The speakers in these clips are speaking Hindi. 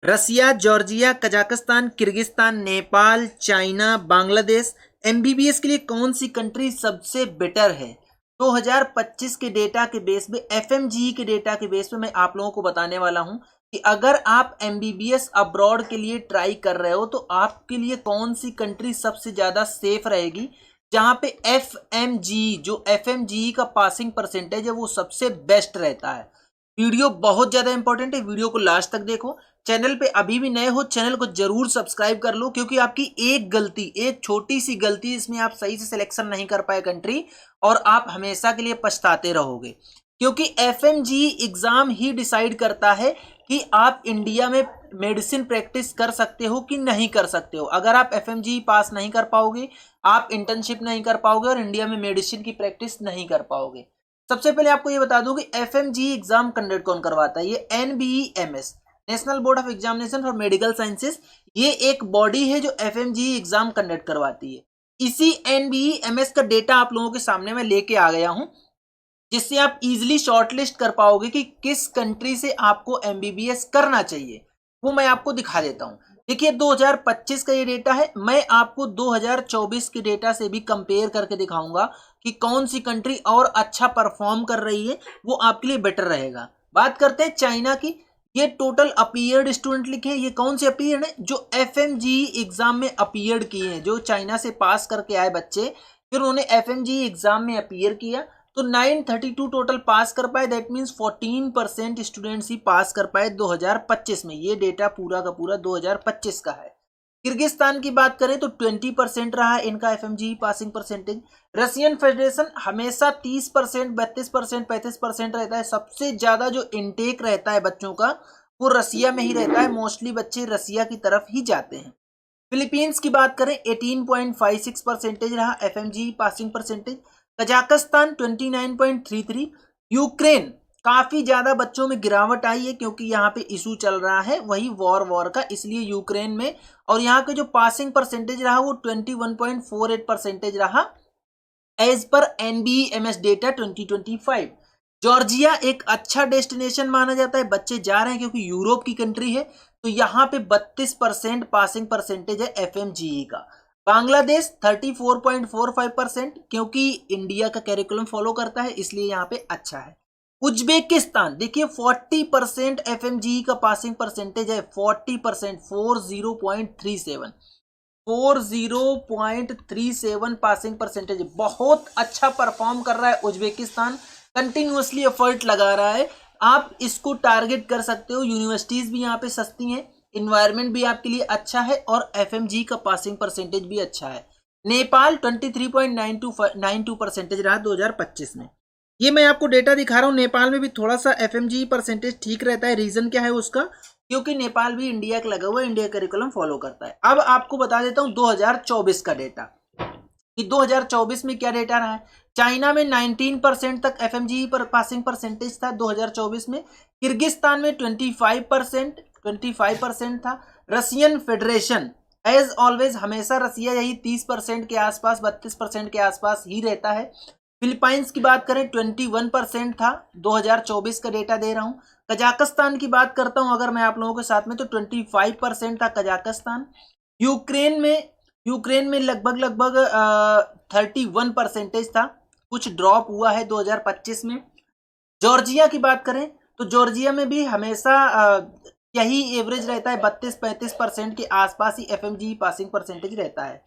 रसिया, Georgia, Kazakhstan, Kyrgyzstan, Nepal, China, Bangladesh, MBBS के लिए कौन सी कंट्री सबसे बेटर है? 2025 के डेटा के बेस पे, एफएमजीई के डेटा के बेस पे मैं आप लोगों को बताने वाला हूं कि अगर आप एमबीबीएस अब्रॉड के लिए ट्राई कर रहे हो तो आपके लिए कौन सी कंट्री सबसे ज्यादा सेफ रहेगी, जहां पे एफएमजीई, जो एफएमजीई का पासिंग परसेंटेज है वो सबसे बेस्ट रहता है। वीडियो बहुत ज्यादा इंपॉर्टेंट है, वीडियो को लास्ट तक देखो। चैनल पे अभी भी नए हो, चैनल को जरूर सब्सक्राइब कर लो, क्योंकि आपकी एक गलती, एक छोटी सी गलती, इसमें आप सही से सिलेक्शन नहीं कर पाए कंट्री, और आप हमेशा के लिए पछताते रहोगे। क्योंकि एफएमजी एग्जाम ही डिसाइड करता है कि आप इंडिया में मेडिसिन प्रैक्टिस कर सकते हो कि नहीं कर सकते हो। अगर आप एफएमजी पास नहीं कर पाओगे, आप इंटर्नशिप नहीं कर पाओगे और इंडिया में मेडिसिन की प्रैक्टिस नहीं कर पाओगे। सबसे पहले आपको ये बता दूं कि एफएमजी एग्जाम कंडक्ट कौन करवाता है। ये NBEMS, national board of examination for medical sciences, ये एक बॉडी है जो एफएमजी एग्जाम कंडक्ट करवाती है। इसी एनबीईएमएस का डेटा आप लोगों के सामने मैं लेके आ गया हूं, जिससे आप इजीली शॉर्टलिस्ट कर पाओगे कि किस कंट्री से आपको एमबीबीएस करना चाहिए। वो मैं आपको दिखा देता हूं। देखिए 2025 का ये डेटा है, मैं आपको 2024 के डेटा से भी कंपेयर करके दिखाऊंगा कि कौन सी कंट्री और अच्छा परफॉर्म कर रही है, वो आपके लिए बेटर रहेगा। बात करते हैं चाइना की। ये टोटल अपीयर्ड स्टूडेंट लिखे हैं, ये कौन से अपीयर्ड है? जो एफएमजी एग्जाम में अपीयर्ड किए हैं, जो चाइना से पास करके आए बच्चे, फिर उन्होंने एफएमजी एग्जाम में अपीयर किया, तो 932 टोटल पास कर पाए। दैट मींस 14% स्टूडेंट्स ही पास कर पाए 2025 में। ये डेटा पूरा का पूरा 2025 का है। किर्गिस्तान की बात करें तो 20% रहा इनका FMG passing percentage. Russian federation हमेशा 30%, 32%, 35% रहता है। सबसे ज्यादा जो इनटेक रहता है बच्चों का, वो रसिया में ही रहता है। मोस्टली बच्चे रसिया की तरफ ही जाते हैं। फिलीपींस की बात करें 18.56% रहा FMG passing percentage. Kazakhstan 29.33। Ukraine, काफी ज्यादा बच्चों में गिरावट आई है क्योंकि यहाँ पे इशू चल रहा है वही वॉर का, इसलिए यूक्रेन में, और यहाँ के जो पासिंग परसेंटेज रहा वो 21.48% रहा एज पर एनबीएमएस डेटा 2025। जॉर्जिया एक अच्छा डेस्टिनेशन माना जाता है, बच्चे जा रहे हैं क्योंकि यूरोप की कंट्री है, तो यहाँ पे 32% पासिंग परसेंटेज है एफएमजीई का। बांग्लादेश 34.45%, क्योंकि इंडिया का कैरिकुलम फॉलो करता है इसलिए यहाँ पे अच्छा है। उज्बेकिस्तान देखिए 40% एफएमजीई का पासिंग परसेंटेज है, 40%, 40.37, 40.37 पासिंग परसेंटेज, बहुत अच्छा परफॉर्म कर रहा है उज्बेकिस्तान, कंटिन्यूअसली एफर्ट लगा रहा है। आप इसको टारगेट कर सकते हो। यूनिवर्सिटीज भी यहाँ पे सस्ती हैं, इन्वायरमेंट भी आपके लिए अच्छा है, और एफएमजी का पासिंग परसेंटेज भी अच्छा है। नेपाल 23.92% रहा 2025 में। ये मैं आपको डेटा दिखा रहा हूँ, नेपाल में भी थोड़ा सा एफएमजी परसेंटेज ठीक रहता है। रीजन क्या है उसका? क्योंकि नेपाल भी इंडिया का लगा हुआ है, इंडिया करिकुलम फॉलो करता है। अब आपको बता देता हूं 2024 का डेटा कि 2024 में क्या डेटा रहा है। चाइना में 19% तक एफएमजी पर पासिंग परसेंटेज था 2024 में। किर्गिस्तान में 25% था। रशियन फेडरेशन एज ऑलवेज हमेशा रसिया यही 30% के आसपास, 32% के आसपास ही रहता है। फिलीपाइंस की बात करें 21% था, 2024 का डेटा दे रहा हूं। कजाकिस्तान की बात करता हूं अगर मैं आप लोगों के साथ में, तो 25% था कजाकिस्तान। यूक्रेन में लगभग 31% था, कुछ ड्रॉप हुआ है 2025 में। जॉर्जिया की बात करें तो जॉर्जिया में भी हमेशा यही एवरेज रहता है, 32-35% के आसपास ही एफएमजी पासिंग परसेंटेज रहता है।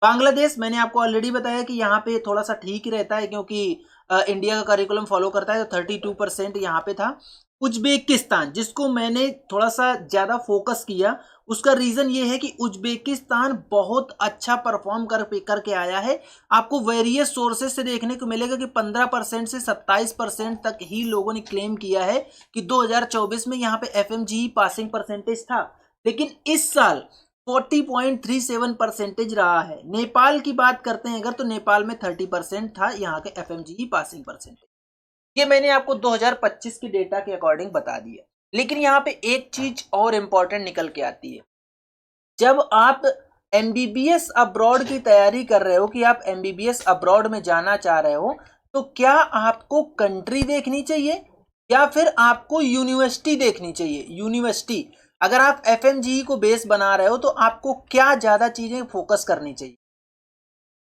बांग्लादेश मैंने आपको ऑलरेडी बताया कि यहाँ पे थोड़ा सा ठीक ही रहता है क्योंकि इंडिया का करिकुलम फॉलो करता है, तो 32% यहाँ पे था। उज्बेकिस्तान, जिसको मैंने थोड़ा सा ज्यादा फोकस किया, उसका रीजन ये है कि उज्बेकिस्तान बहुत अच्छा परफॉर्म करके आया है। आपको वेरियस सोर्सेज से देखने को मिलेगा कि 15% से 27% तक ही लोगों ने क्लेम किया है कि 2024 में यहाँ पे एफएमजी पासिंग परसेंटेज था, लेकिन इस साल 40.37% रहा है। नेपाल की बात करते हैं अगर, तो नेपाल में 30% था यहाँ के एफएमजी पासिंग परसेंटेज। ये मैंने आपको 2025 के डेटा के अकॉर्डिंग बता दिया, लेकिन यहाँ पे एक चीज और इंपॉर्टेंट निकल के आती है। जब आप एमबीबीएस अब्रॉड की तैयारी कर रहे हो, कि आप एमबीबीएस अब्रॉड में जाना चाह रहे हो, तो क्या आपको कंट्री देखनी चाहिए या फिर आपको यूनिवर्सिटी देखनी चाहिए? यूनिवर्सिटी, अगर आप एफएमजीई को बेस बना रहे हो तो आपको क्या ज़्यादा चीज़ें फोकस करनी चाहिए,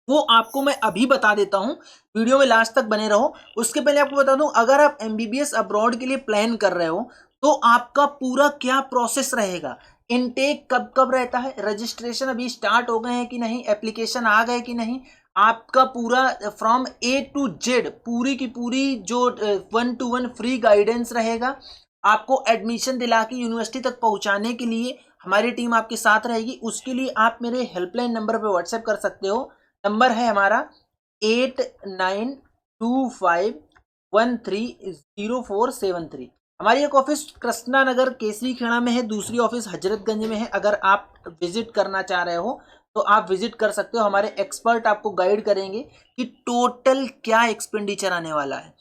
वो आपको मैं अभी बता देता हूं। वीडियो में लास्ट तक बने रहो। उसके पहले आपको बता दूं, अगर आप एमबीबीएस अब्रॉड के लिए प्लान कर रहे हो तो आपका पूरा क्या प्रोसेस रहेगा, इनटेक कब कब रहता है, रजिस्ट्रेशन अभी स्टार्ट हो गए हैं कि नहीं, एप्लीकेशन आ गए कि नहीं, आपका पूरा फ्रॉम ए टू जेड पूरी की पूरी जो 1-to-1 फ्री गाइडेंस रहेगा। आपको एडमिशन दिला के यूनिवर्सिटी तक पहुंचाने के लिए हमारी टीम आपके साथ रहेगी। उसके लिए आप मेरे हेल्पलाइन नंबर पर व्हाट्सएप कर सकते हो। नंबर है हमारा 8925130473। हमारी एक ऑफिस कृष्णा नगर केसरी खेड़ा में है, दूसरी ऑफिस हजरतगंज में है। अगर आप विजिट करना चाह रहे हो तो आप विजिट कर सकते हो। हमारे एक्सपर्ट आपको गाइड करेंगे कि टोटल क्या एक्सपेंडिचर आने वाला है।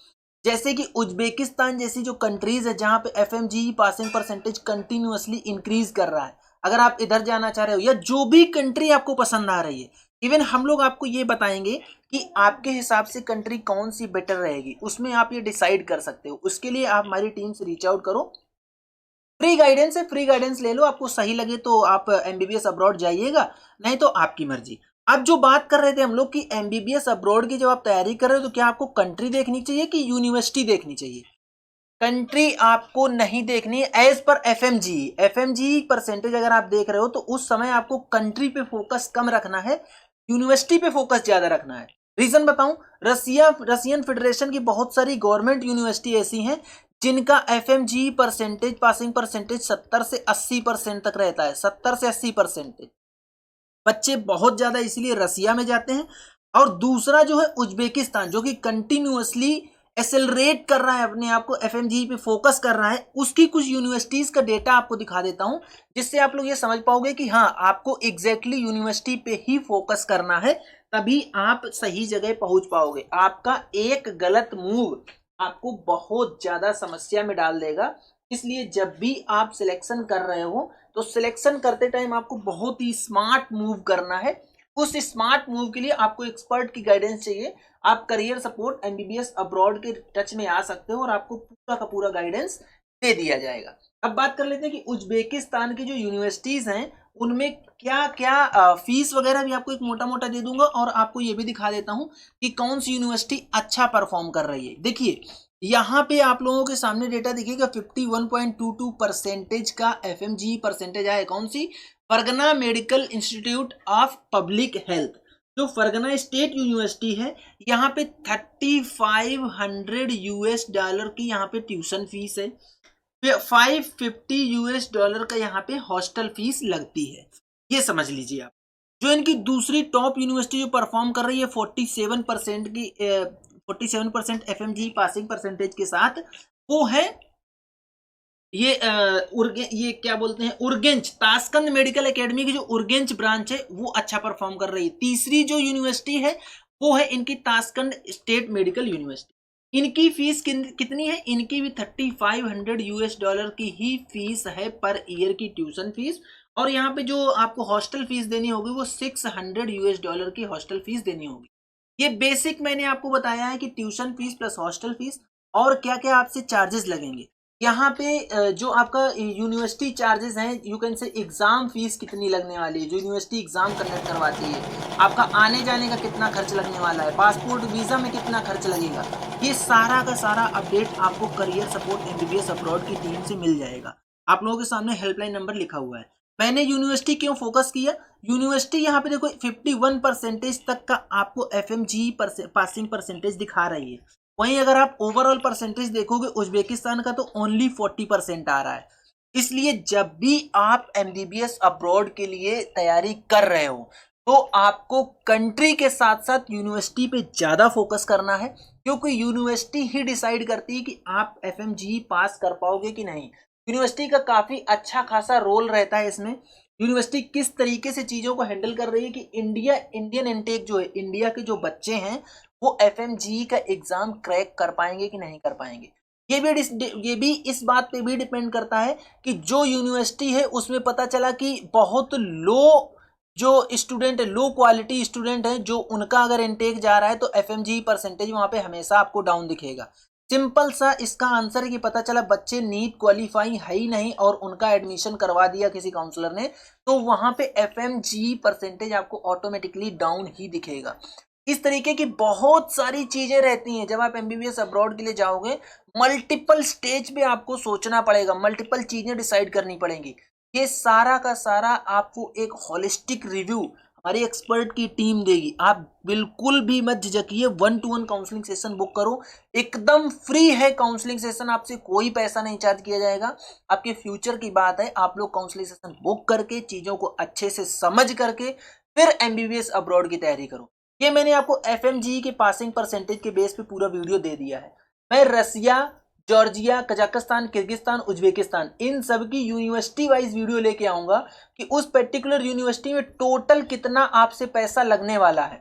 जैसे कि उज्बेकिस्तान जैसी जो कंट्रीज है जहां पे FMGE passing percentage continuously increase कर रहा है, अगर आप इधर जाना चाह रहे हो या जो भी कंट्री आपको पसंद आ रही है, इवन हम लोग आपको ये बताएंगे कि आपके हिसाब से कंट्री कौन सी बेटर रहेगी, उसमें आप ये डिसाइड कर सकते हो। उसके लिए आप हमारी टीम से रीच आउट करो। फ्री गाइडेंस है, फ्री गाइडेंस ले लो। आपको सही लगे तो आप एमबीबीएस अब्रॉड जाइएगा, नहीं तो आपकी मर्जी। अब जो बात कर रहे थे हम लोग कि एमबीबीएस अब्रॉड की जब आप तैयारी कर रहे हो तो क्या आपको कंट्री देखनी चाहिए कि यूनिवर्सिटी देखनी चाहिए? कंट्री आपको नहीं देखनी है। एज पर एफएमजी परसेंटेज अगर आप देख रहे हो तो उस समय आपको कंट्री पे फोकस कम रखना है, यूनिवर्सिटी पे फोकस ज्यादा रखना है। रीजन बताऊं, रशियन फेडरेशन की बहुत सारी गवर्नमेंट यूनिवर्सिटी ऐसी हैं जिनका एफएमजी परसेंटेज पासिंग परसेंटेज 70 से 80% तक रहता है। 70 से 80% बच्चे बहुत ज्यादा इसलिए रसिया में जाते हैं। और दूसरा जो है उज्बेकिस्तान, जो कि कंटिन्यूअसली एसेलरेट कर रहा है, अपने आप को एफएमजी पे फोकस कर रहा है। उसकी कुछ यूनिवर्सिटीज का डेटा आपको दिखा देता हूं जिससे आप लोग ये समझ पाओगे कि हाँ, आपको एग्जैक्टली यूनिवर्सिटी पे ही फोकस करना है, तभी आप सही जगह पहुंच पाओगे। आपका एक गलत मूव आपको बहुत ज्यादा समस्या में डाल देगा। इसलिए जब भी आप सिलेक्शन कर रहे हो तो सिलेक्शन करते टाइम आपको बहुत ही स्मार्ट मूव करना है। उस स्मार्ट मूव के लिए आपको एक्सपर्ट की गाइडेंस चाहिए। आप करियर सपोर्ट एमबीबीएस अब्रॉड के टच में आ सकते हो और आपको पूरा का पूरा गाइडेंस दे दिया जाएगा। अब बात कर लेते हैं कि उज्बेकिस्तान की जो यूनिवर्सिटीज हैं उनमें क्या क्या फीस वगैरह भी आपको एक मोटा मोटा दे दूंगा, और आपको ये भी दिखा देता हूं कि कौन सी यूनिवर्सिटी अच्छा परफॉर्म कर रही है। देखिए यहाँ पे आप लोगों के सामने डेटा दिखेगा, 51.22% का एफएमजी परसेंटेज आया। कौन सी? Fergana medical institute of public health, जो फरगना स्टेट यूनिवर्सिटी है। यहाँ पे $3500 की यहाँ पे ट्यूशन फीस है, $550 का यहाँ पे हॉस्टल फीस लगती है। ये समझ लीजिए आप। जो इनकी दूसरी टॉप यूनिवर्सिटी जो परफॉर्म कर रही है 47% एफएमजी पासिंग परसेंटेज के साथ, वो है ये क्या बोलते हैं, उर्गेंच ताशकंद मेडिकल एकेडमी की जो उर्गेंच ब्रांच है वो अच्छा परफॉर्म कर रही है। तीसरी जो यूनिवर्सिटी है वो है इनकी ताशकंद स्टेट मेडिकल यूनिवर्सिटी। इनकी फीस कितनी है? इनकी भी $3500 की ही फीस है पर ईयर की ट्यूशन फीस। और यहाँ पे जो आपको हॉस्टल फीस देनी होगी वो $600 की हॉस्टल फीस देनी होगी। ये बेसिक मैंने आपको बताया है कि tuition fees plus hostel fees और क्या क्या आपसे चार्जेस लगेंगे। यहाँ पे जो आपका यूनिवर्सिटी चार्जेस हैं, you can say exam fees कितनी लगने वाली है, जो यूनिवर्सिटी एग्जाम कंडक्ट करवाती है, आपका आने जाने का कितना खर्च लगने वाला है, पासपोर्ट वीजा में कितना खर्च लगेगा, ये सारा का सारा अपडेट आपको करियर सपोर्ट एमबीबीएस अब्रॉड की टीम से मिल जाएगा। आप लोगों के सामने हेल्पलाइन नंबर लिखा हुआ है। मैंने यूनिवर्सिटी क्यों फोकस किया, यूनिवर्सिटी यहाँ पे देखो 51% तक का आपको एफएमजी पासिंग परसेंटेज दिखा रही है। वहीं अगर आप ओवरऑल परसेंटेज देखोगे उज्बेकिस्तान का तो ओनली 40% आ रहा है। इसलिए जब भी आप एमबीबीएस अब्रॉड के लिए तैयारी कर रहे हो तो आपको कंट्री के साथ साथ यूनिवर्सिटी पे ज्यादा फोकस करना है, क्योंकि यूनिवर्सिटी ही डिसाइड करती है कि आप एफएमजी पास कर पाओगे कि नहीं। यूनिवर्सिटी का काफी अच्छा खासा रोल रहता है इसमें। यूनिवर्सिटी किस तरीके से चीजों को हैंडल कर रही है कि इंडियन इनटेक जो है, इंडिया के जो बच्चे हैं वो एफएमजी का एग्जाम क्रैक कर पाएंगे कि नहीं कर पाएंगे। ये भी इस बात पे भी डिपेंड करता है कि जो यूनिवर्सिटी है उसमें पता चला कि बहुत लो जो स्टूडेंट है, लो क्वालिटी स्टूडेंट है, जो उनका अगर इनटेक जा रहा है तो एफएमजी परसेंटेज वहां पे हमेशा आपको डाउन दिखेगा। सिंपल सा इसका आंसर है कि पता चला बच्चे नीट क्वालिफाई है ही नहीं और उनका एडमिशन करवा दिया किसी काउंसलर ने, तो वहां पे एफएमजी परसेंटेज आपको ऑटोमेटिकली डाउन ही दिखेगा। इस तरीके की बहुत सारी चीजें रहती हैं। जब आप एमबीबीएस अब्रॉड के लिए जाओगे, मल्टीपल स्टेज पे आपको सोचना पड़ेगा, मल्टीपल चीजें डिसाइड करनी पड़ेंगी। ये सारा का सारा आपको एक होलिस्टिक रिव्यू हमारी एक्सपर्ट की टीम देगी। आप बिल्कुल भी मत झिझकिए, 1-to-1 काउंसलिंग सेशन बुक करो, एकदम फ्री है काउंसलिंग सेशन, आपसे कोई पैसा नहीं चार्ज किया जाएगा। आपके फ्यूचर की बात है, आप लोग काउंसलिंग सेशन बुक करके चीजों को अच्छे से समझ करके फिर एमबीबीएस अब्रॉड की तैयारी करो। ये मैंने आपको एफएमजी के पासिंग परसेंटेज के बेस पे पूरा वीडियो दे दिया है। मैं रसिया, जॉर्जिया, कजाकिस्तान, किर्गिस्तान, उज्बेकिस्तान इन सब की यूनिवर्सिटी वाइज वीडियो लेके आऊंगा कि उस पर्टिकुलर यूनिवर्सिटी में टोटल कितना आपसे पैसा लगने वाला है।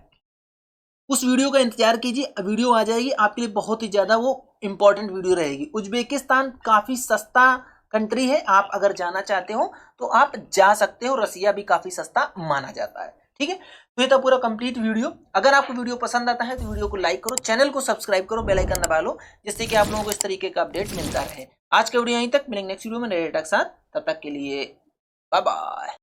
उस वीडियो का इंतजार कीजिए, वीडियो आ जाएगी आपके लिए, बहुत ही ज्यादा वो इंपॉर्टेंट वीडियो रहेगी। उज्बेकिस्तान काफी सस्ता कंट्री है, आप अगर जाना चाहते हो तो आप जा सकते हो। रसिया भी काफी सस्ता माना जाता है। ठीक है, तो ये था पूरा कंप्लीट वीडियो। अगर आपको वीडियो पसंद आता है तो वीडियो को लाइक करो, चैनल को सब्सक्राइब करो, बेल आइकन दबा लो, जिससे कि आप लोगों को इस तरीके का अपडेट मिलता रहे। आज का वीडियो यहीं तक, मिलेंगे नेक्स्ट वीडियो में नए डेटा के साथ। तब तक के लिए बाय बाय।